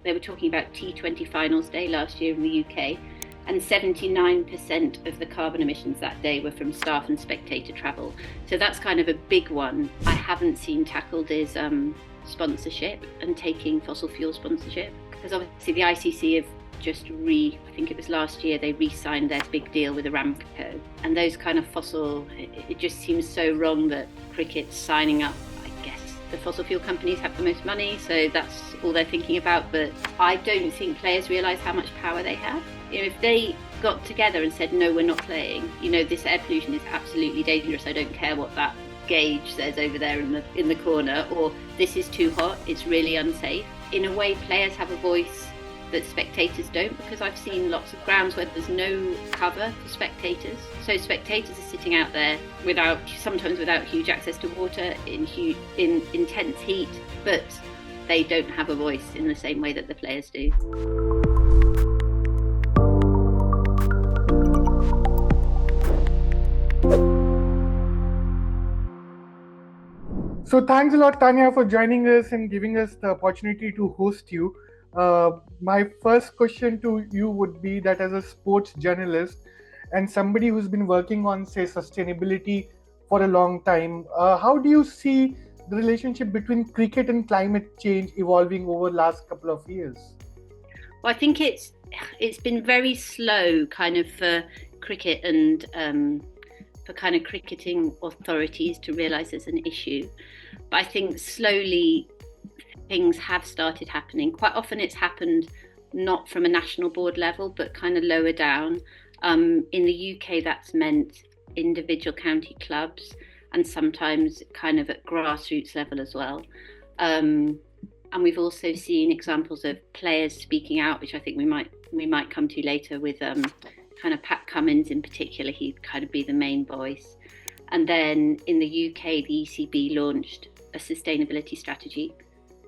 they were talking about T20 finals day last year in the UK, and 79% of the carbon emissions that day were from staff and spectator travel. So that's kind of a big one. I haven't seen tackled is sponsorship and taking fossil fuel sponsorship, because obviously the ICC have just I think it was last year, they re-signed their big deal with Aramco, and those kind of it just seems so wrong that cricket's signing up. I guess the fossil fuel companies have the most money, so that's all they're thinking about, but I don't think players realise how much power they have. You know, if they got together and said, no, we're not playing, you know, this air pollution is absolutely dangerous, I don't care what that gauge says over there in the corner, or this is too hot, it's really unsafe. In a way, players have a voice that spectators don't, because I've seen lots of grounds where there's no cover for spectators. So spectators are sitting out there sometimes without huge access to water, in intense heat, but they don't have a voice in the same way that the players do. So thanks a lot, Tanya, for joining us and giving us the opportunity to host you. My first question to you would be that, as a sports journalist and somebody who's been working on, say, sustainability for a long time, how do you see the relationship between cricket and climate change evolving over the last couple of years? Well, I think it's been very slow kind of for cricket and for kind of cricketing authorities to realise there's an issue. But I think slowly things have started happening. Quite often it's happened not from a national board level, but kind of lower down. In the UK, that's meant individual county clubs, and sometimes kind of at grassroots level as well. And we've also seen examples of players speaking out, which I think we might come to later with kind of Pat Cummins in particular. He'd kind of be the main voice. And then in the UK, the ECB launched a sustainability strategy.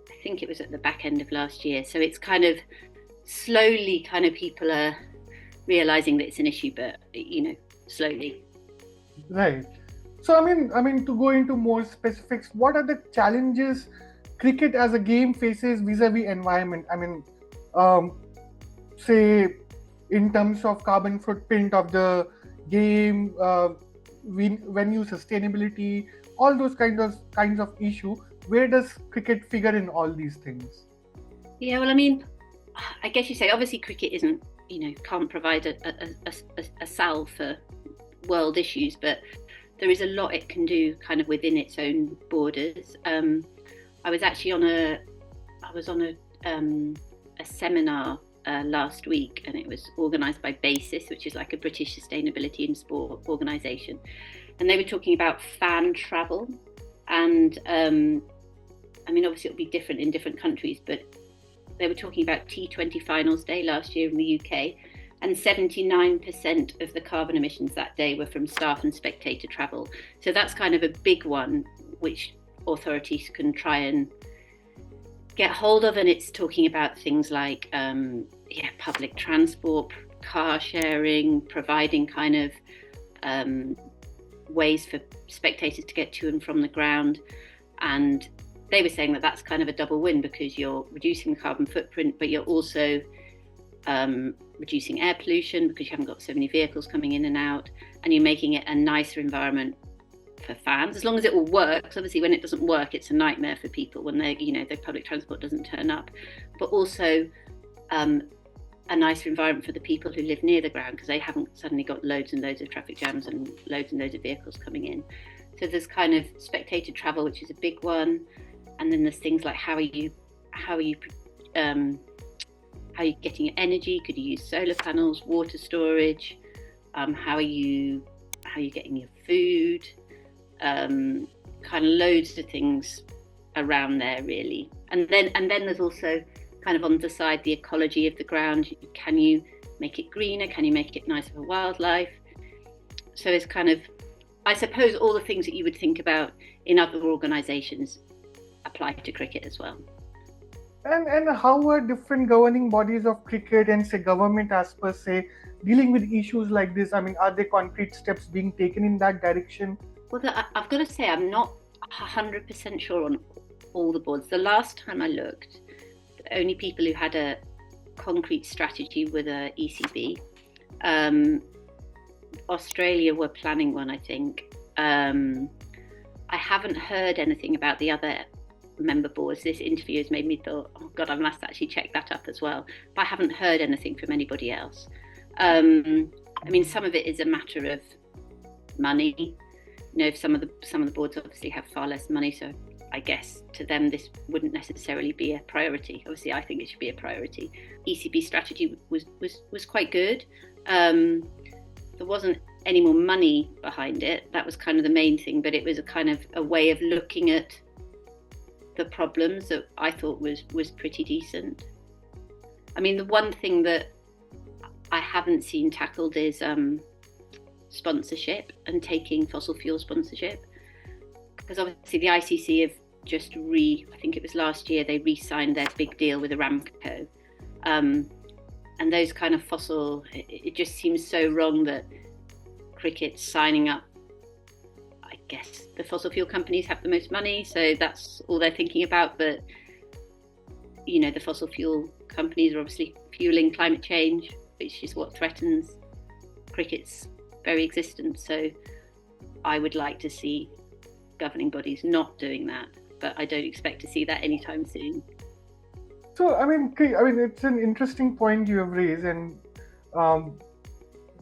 I think it was at the back end of last year. So it's kind of slowly kind of people are realizing that it's an issue, but, you know, slowly. Right. So, I mean, to go into more specifics, what are the challenges cricket as a game faces vis-a-vis environment? I mean, say, in terms of carbon footprint of the game, venue sustainability, all those kinds of issue. Where does cricket figure in all these things? Yeah, well, I mean, I guess you say obviously cricket isn't, you know, can't provide a salve for world issues, but there is a lot it can do kind of within its own borders. I was actually on a seminar last week, and it was organised by BASIS, which is like a British sustainability in sport organisation, and they were talking about fan travel, and I mean, obviously it'll be different in different countries, but they were talking about T20 finals day last year in the UK, and 79% of the carbon emissions that day were from staff and spectator travel. So that's kind of a big one, which authorities can try and get hold of. And it's talking about things like public transport, car sharing, providing kind of ways for spectators to get to and from the ground. And they were saying that that's kind of a double win, because you're reducing the carbon footprint, but you're also reducing air pollution because you haven't got so many vehicles coming in and out, and you're making it a nicer environment for fans, as long as it all works. Obviously, when it doesn't work, it's a nightmare for people when their public transport doesn't turn up, but also a nicer environment for the people who live near the ground, because they haven't suddenly got loads and loads of traffic jams and loads of vehicles coming in. So there's kind of spectator travel, which is a big one, and then there's things like how are you getting your energy? Could you use solar panels, water storage? How are you getting your food? Kind of loads of things around there, really. And then there's also kind of on the side the ecology of the ground. Can you make it greener? Can you make it nicer for wildlife? So it's kind of, I suppose, all the things that you would think about in other organisations apply to cricket as well. And how are different governing bodies of cricket and, say, government as per se dealing with issues like this? I mean, are there concrete steps being taken in that direction? Well, I've got to say, I'm not 100% sure on all the boards. The last time I looked, only people who had a concrete strategy were the ECB. Australia were planning one, I think. I haven't heard anything about the other member boards. This interview has made me thought, oh God, I must actually check that up as well. But I haven't heard anything from anybody else. I mean, some of it is a matter of money. You know, some of the boards obviously have far less money, so I guess to them this wouldn't necessarily be a priority. Obviously, I think it should be a priority. ECB strategy was quite good. There wasn't any more money behind it. That was kind of the main thing, but it was a kind of a way of looking at the problems that I thought was pretty decent. I mean, the one thing that I haven't seen tackled is sponsorship and taking fossil fuel sponsorship, because obviously the ICC have just I think it was last year, they re-signed their big deal with Aramco, and those kind of fossil, it just seems so wrong that cricket's signing up. I guess the fossil fuel companies have the most money, so that's all they're thinking about, but you know, the fossil fuel companies are obviously fueling climate change, which is what threatens cricket's very existence. So I would like to see governing bodies not doing that, but I don't expect to see that anytime soon. So I mean, it's an interesting point you have raised, and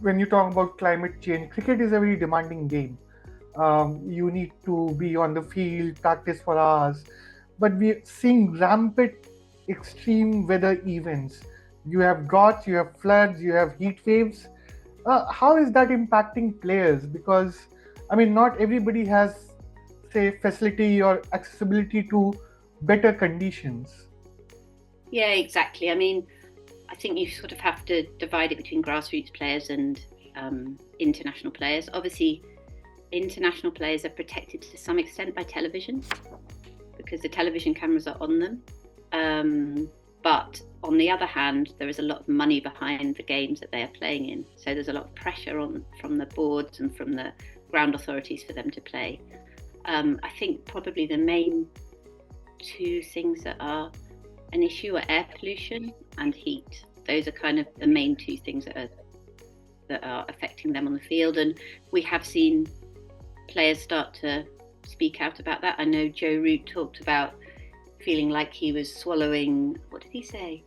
when you talk about climate change, cricket is a very demanding game. You need to be on the field, practice for hours, but we're seeing rampant extreme weather events. You have droughts, you have floods, you have heat waves. How is that impacting players? Because I mean, not everybody has, say, facility or accessibility to better conditions. Yeah, exactly. I mean, I think you sort of have to divide it between grassroots players and international players. Obviously, international players are protected to some extent by television because the television cameras are on them. But on the other hand, there is a lot of money behind the games that they are playing in. So there's a lot of pressure from the boards and from the ground authorities for them to play. I think probably the main two things that are an issue are air pollution and heat. Those are kind of the main two things that are affecting them on the field. And we have seen players start to speak out about that. I know Joe Root talked about feeling like he was swallowing, what did he say?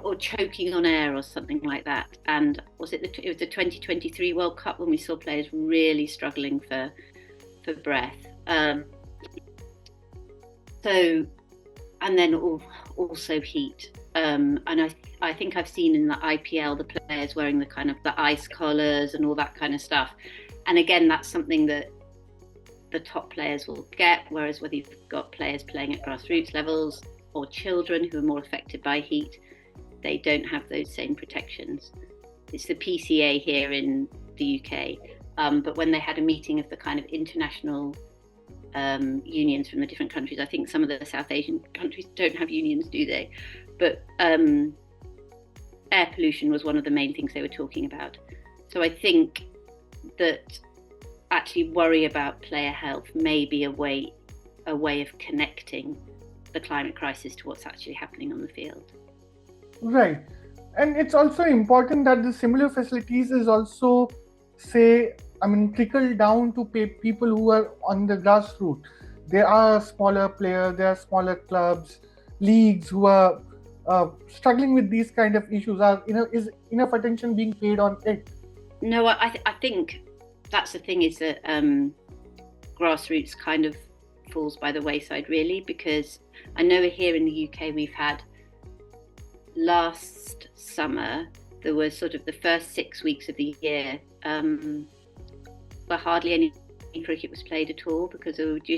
Or choking on air or something like that. And it was the 2023 World Cup when we saw players really struggling for breath. And then also heat. And I think I've seen in the IPL the players wearing the kind of the ice collars and all that kind of stuff. And again, that's something that the top players will get, whereas whether you've got players playing at grassroots levels or children who are more affected by heat, they don't have those same protections. It's the PCA here in the UK, but when they had a meeting of the kind of international unions from the different countries, I think some of the South Asian countries don't have unions, do they? But air pollution was one of the main things they were talking about. So I think that actually worry about player health may be a way of connecting the climate crisis to what's actually happening on the field. Right. And it's also important that the similar facilities is also, trickle down to people who are on the grassroots. There are smaller players, there are smaller clubs, leagues who are struggling with these kind of issues. Is enough attention being paid on it? No, I think that's the thing, is that grassroots kind of falls by the wayside, really, because I know here in the UK we've had, last summer there was sort of the first 6 weeks of the year where hardly any cricket was played at all because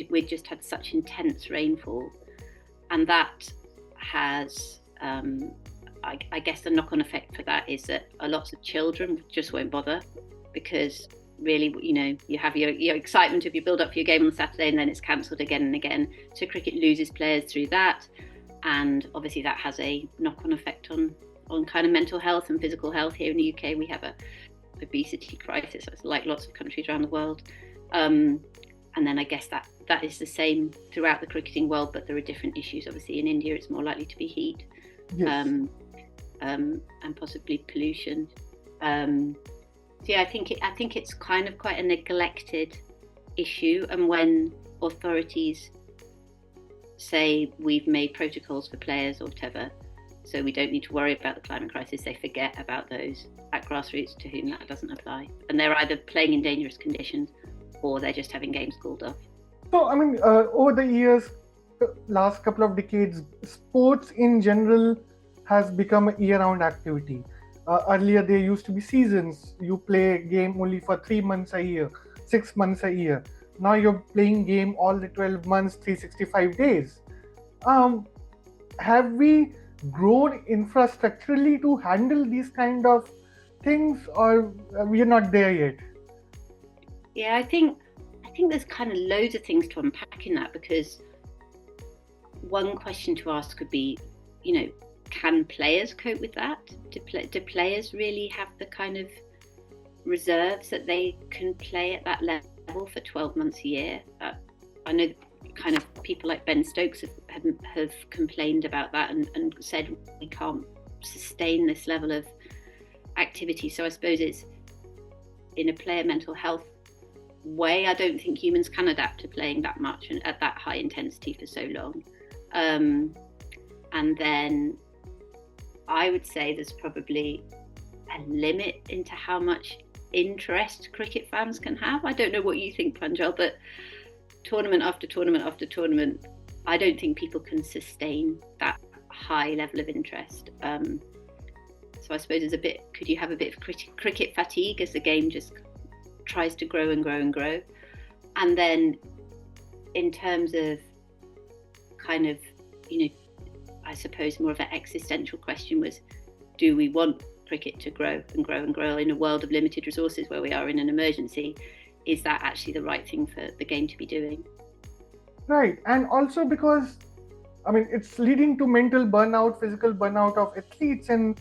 we'd just had such intense rainfall, and that has I guess the knock-on effect for that is that lots of children just won't bother, because really, you have your excitement of your build up for your game on Saturday and then it's cancelled again and again. So cricket loses players through that, and obviously that has a knock-on effect on kind of mental health and physical health. Here in the UK we have a obesity crisis, like lots of countries around the world, and And then I guess that is the same throughout the cricketing world, but there are different issues. Obviously, in India, it's more likely to be heat, Yes. and possibly pollution. So yeah, I think it's kind of quite a neglected issue. And when authorities say we've made protocols for players or whatever, so we don't need to worry about the climate crisis, they forget about those at grassroots to whom that doesn't apply. And they're either playing in dangerous conditions or they're just having games called off. So, I mean, over the years, last couple of decades, sports in general has become a year-round activity. Earlier, there used to be seasons. You play a game only for 3 months a year, 6 months a year. Now you're playing game all the 12 months, 365 days. Have we grown infrastructurally to handle these kind of things, or we are not there yet? Yeah, I think there's kind of loads of things to unpack in that, because one question to ask could be, can players cope with that? Do players really have the kind of reserves that they can play at that level for 12 months a year? I know kind of people like Ben Stokes have complained about that and said we can't sustain this level of activity. So I suppose it's in a player mental health way. I don't think humans can adapt to playing that much and at that high intensity for so long. And then I would say there's probably a limit into how much interest cricket fans can have. I don't know what you think, Pranjal, but tournament after tournament after tournament, I don't think people can sustain that high level of interest. So I suppose could you have a bit of cricket fatigue as the game just tries to grow and grow and grow? And then in terms of kind of, I suppose more of an existential question was, do we want cricket to grow and grow and grow in a world of limited resources where we are in an emergency? Is that actually the right thing for the game to be doing? Right. And also because, I mean, it's leading to mental burnout, physical burnout of athletes. And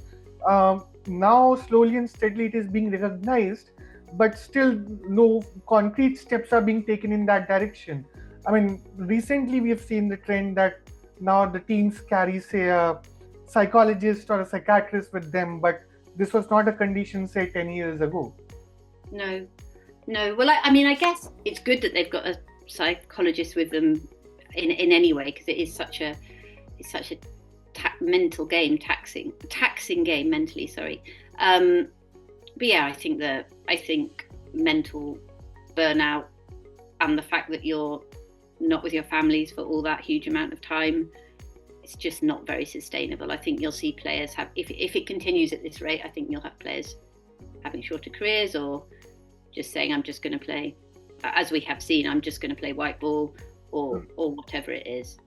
now slowly and steadily it is being recognized, but still no concrete steps are being taken in that direction. I mean, recently we have seen the trend that now the teams carry, say, a psychologist or a psychiatrist with them, but this was not a condition, say, 10 years ago. No. Well, I guess it's good that they've got a psychologist with them in any way, because it's such a mental game, taxing game mentally. Sorry, but yeah, I think mental burnout and the fact that you're not with your families for all that huge amount of time, it's just not very sustainable. I think you'll see players have, if it continues at this rate, I think you'll have players having shorter careers or just saying, I'm just going to play, as we have seen, I'm just going to play white ball or whatever it is.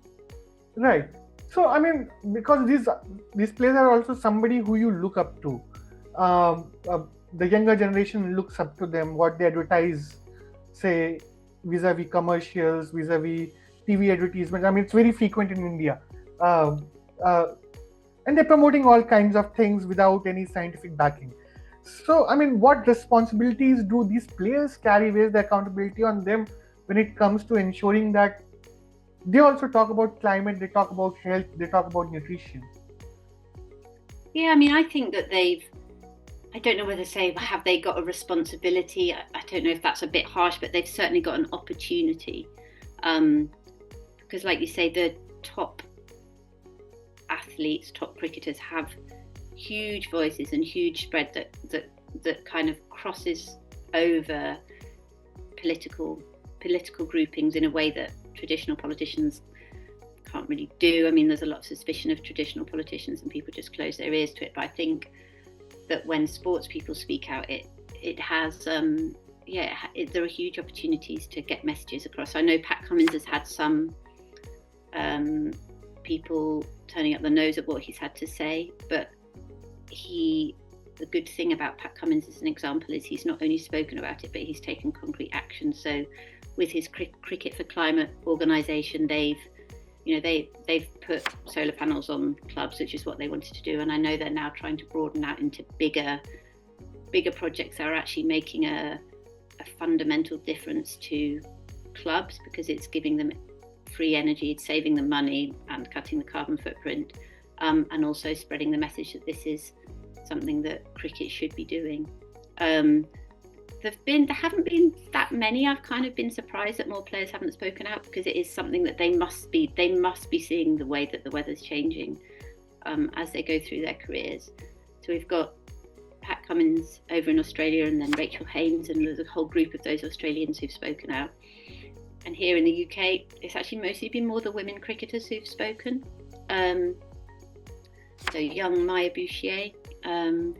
Right. So, I mean, because these players are also somebody who you look up to. The younger generation looks up to them, what they advertise, say, vis-a-vis commercials, vis-a-vis TV advertisements. I mean, it's very frequent in India. And they're promoting all kinds of things without any scientific backing. So, I mean, what responsibilities do these players carry? Where's the accountability on them when it comes to ensuring that they also talk about climate, they talk about health, they talk about nutrition? Yeah, I mean, I think that I don't know whether to say, have they got a responsibility? I don't know if that's a bit harsh, but they've certainly got an opportunity. Because like you say, the top athletes, top cricketers have huge voices and huge spread that kind of crosses over political groupings in a way that traditional politicians can't really do. I mean, there's a lot of suspicion of traditional politicians and people just close their ears to it. But I think that when sports people speak out, it has there are huge opportunities to get messages across. I know Pat Cummins has had some people turning up the nose at what he's had to say, but the good thing about Pat Cummins as an example is he's not only spoken about it, but he's taken concrete action. So with his Cricket for Climate organisation, they've put solar panels on clubs, which is what they wanted to do. And I know they're now trying to broaden out into bigger projects that are actually making a fundamental difference to clubs because it's giving them free energy, it's saving them money and cutting the carbon footprint, and also spreading the message that this is something that cricket should be doing. There haven't been that many. I've kind of been surprised that more players haven't spoken out, because it is something that they must be seeing, the way that the weather's changing as they go through their careers. So we've got Pat Cummins over in Australia, and then Rachel Haynes, and there's a whole group of those Australians who've spoken out. And here in the UK, it's actually mostly been more the women cricketers who've spoken. So young Maya Bouchier,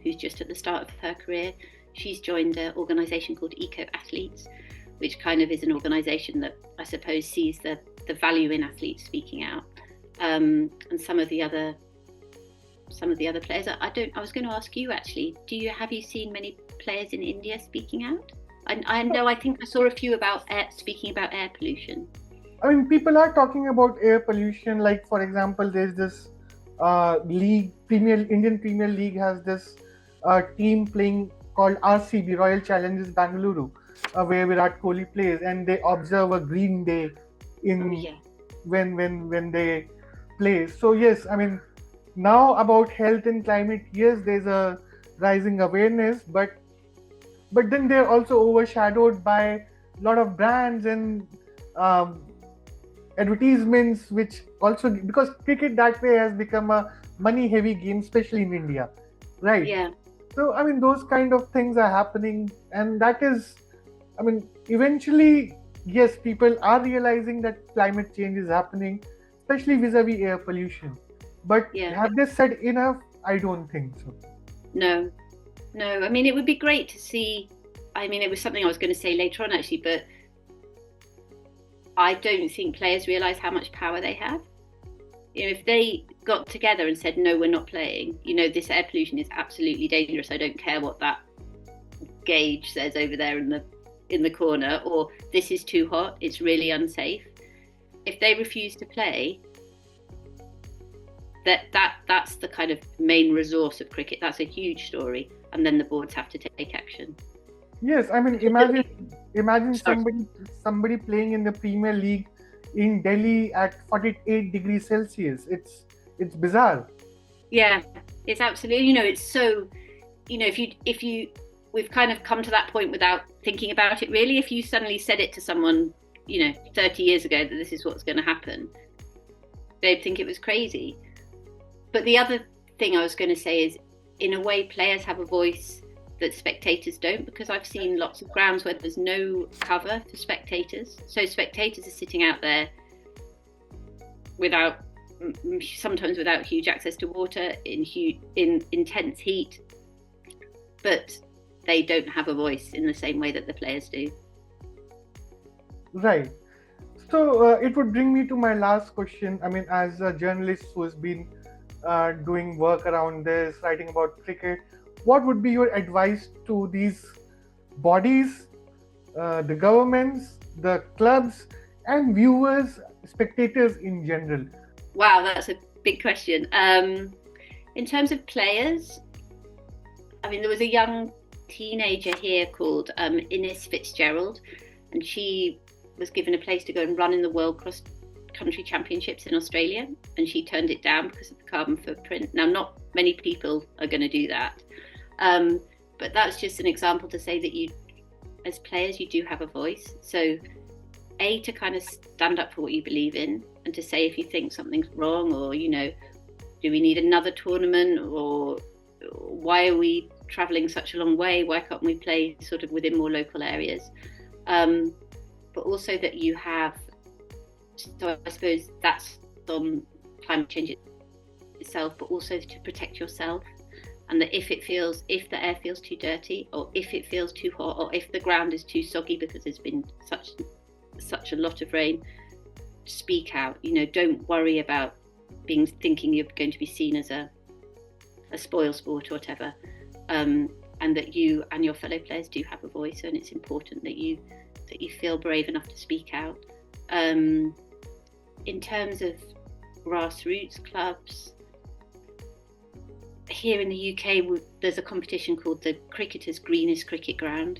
who's just at the start of her career, she's joined an organisation called Eco Athletes, which kind of is an organisation that I suppose sees the value in athletes speaking out. And some of the other players. I was going to ask you actually. Have you seen many players in India speaking out? I know. I think I saw a few speaking about air pollution. I mean, people are talking about air pollution. Like, for example, there's this league, Indian Premier League has this team playing called RCB, Royal Challengers Bangalore, where Virat Kohli plays, and they observe a green day when they play. So yes, I mean, now about health and climate, yes, there's a rising awareness, but then they're also overshadowed by a lot of brands and advertisements, which also, because cricket that way has become a money heavy game, especially in India, right? Yeah. So I mean, those kind of things are happening, and that is, I mean, eventually, yes, people are realizing that climate change is happening, especially vis-a-vis air pollution. But have they said enough? I don't think so. No. I mean, it would be great to see. I mean, it was something I was going to say later on, actually, but I don't think players realise how much power they have. If they got together and said, no, we're not playing, this air pollution is absolutely dangerous, I don't care what that gauge says over there in the corner, or this is too hot, it's really unsafe. If they refuse to play, that's the kind of main resource of cricket. That's a huge story, and then the boards have to take action. Yes, I mean, imagine somebody playing in the Premier League in Delhi at 48 degrees Celsius. It's bizarre. Yeah, it's absolutely. It's so. If you, we've kind of come to that point without thinking about it really. If you suddenly said it to someone, 30 years ago that this is what's going to happen, they'd think it was crazy. But the other thing I was going to say is, in a way, players have a voice that spectators don't, because I've seen lots of grounds where there's no cover for spectators. So spectators are sitting out there sometimes without huge access to water, in intense heat, but they don't have a voice in the same way that the players do. Right. So it would bring me to my last question. I mean, as a journalist who has been doing work around this, writing about cricket, what would be your advice to these bodies, the governments, the clubs, and viewers, spectators in general? Wow, that's a big question. In terms of players, I mean, there was a young teenager here called Ines Fitzgerald, and she was given a place to go and run in the World Cross Country Championships in Australia, and she turned it down because of the carbon footprint. Now, not many people are going to do that, but that's just an example to say that you, as players, you do have a voice. So, to kind of stand up for what you believe in, and to say if you think something's wrong, or do we need another tournament, or why are we travelling such a long way? Why can't we play sort of within more local areas? But also that you have. So I suppose that's on climate change itself, but also to protect yourself, and that if the air feels too dirty, or if it feels too hot, or if the ground is too soggy because there's been such a lot of rain, speak out. Don't worry about thinking you're going to be seen as a spoil sport or whatever, and that you and your fellow players do have a voice, and it's important that you feel brave enough to speak out. In terms of grassroots clubs, here in the UK, there's a competition called the Cricketers' Greenest Cricket Ground,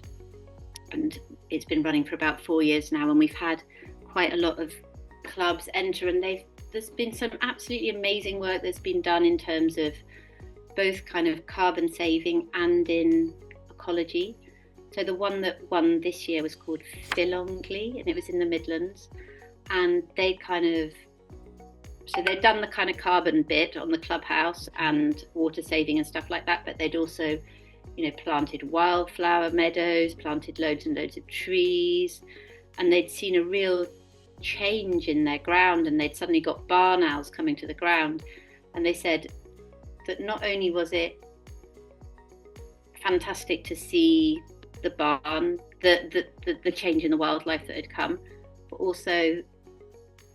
and it's been running for about 4 years now, and we've had quite a lot of clubs enter, and there's been some absolutely amazing work that's been done in terms of both kind of carbon saving and in ecology. So the one that won this year was called Philongly, and it was in the Midlands, and they'd done the kind of carbon bit on the clubhouse and water saving and stuff like that, but they'd also, planted wildflower meadows, planted loads and loads of trees, and they'd seen a real change in their ground, and they'd suddenly got barn owls coming to the ground. And they said that not only was it fantastic to see the barn, the change in the wildlife that had come, but also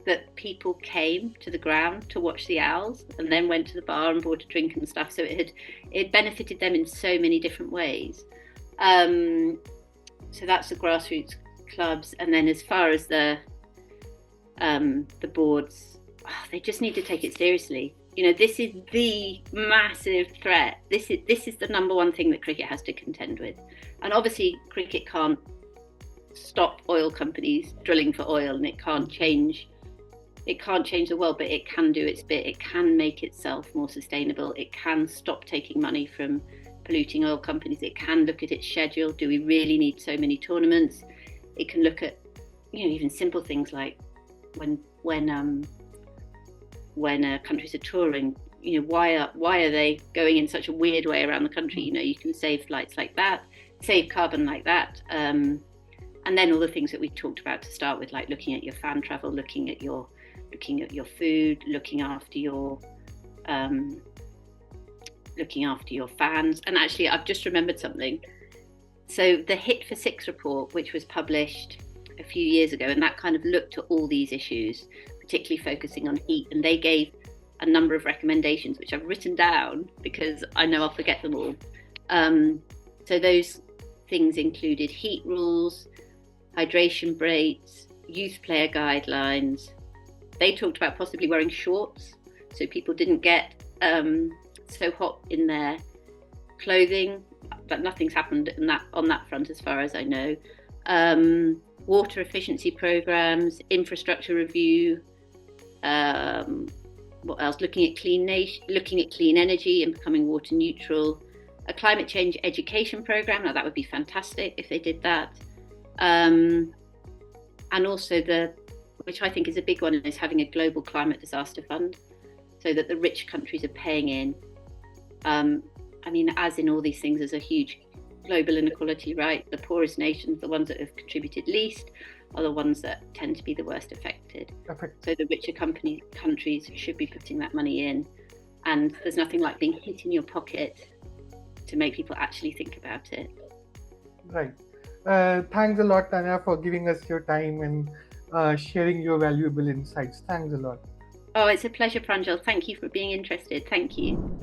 that people came to the ground to watch the owls and then went to the bar and bought a drink and stuff. So it benefited them in so many different ways. So that's the grassroots clubs. And then as far as the boards, they just need to take it seriously. This is the massive threat. This is the number one thing that cricket has to contend with. And obviously cricket can't stop oil companies drilling for oil, and it can't change the world, but it can do its bit. It can make itself more sustainable. It can stop taking money from polluting oil companies. It can look at its schedule. Do we really need so many tournaments? It can look at, even simple things like when countries are touring, why are they going in such a weird way around the country? You can save flights like that, save carbon like that, and then all the things that we talked about to start with, like looking at your fan travel, looking at your food, looking after your fans. And actually, I've just remembered something. So the Hit for Six report, which was published a few years ago, and that kind of looked at all these issues, particularly focusing on heat, and they gave a number of recommendations which I've written down because I know I'll forget them all. So those things included heat rules, hydration breaks, youth player guidelines. They talked about possibly wearing shorts so people didn't get so hot in their clothing, but nothing's happened on that front as far as I know. Water efficiency programs, infrastructure review, what else? Looking at clean energy and becoming water neutral, a climate change education program. Now that would be fantastic if they did that. And also which I think is a big one, is having a global climate disaster fund, so that the rich countries are paying in. As in all these things, there's a huge global inequality, right? The poorest nations, the ones that have contributed least, are the ones that tend to be the worst affected. So the richer countries should be putting that money in. And there's nothing like being hit in your pocket to make people actually think about it. Right. Thanks a lot, Tanya, for giving us your time and sharing your valuable insights. Thanks a lot. Oh, it's a pleasure, Pranjal. Thank you for being interested. Thank you.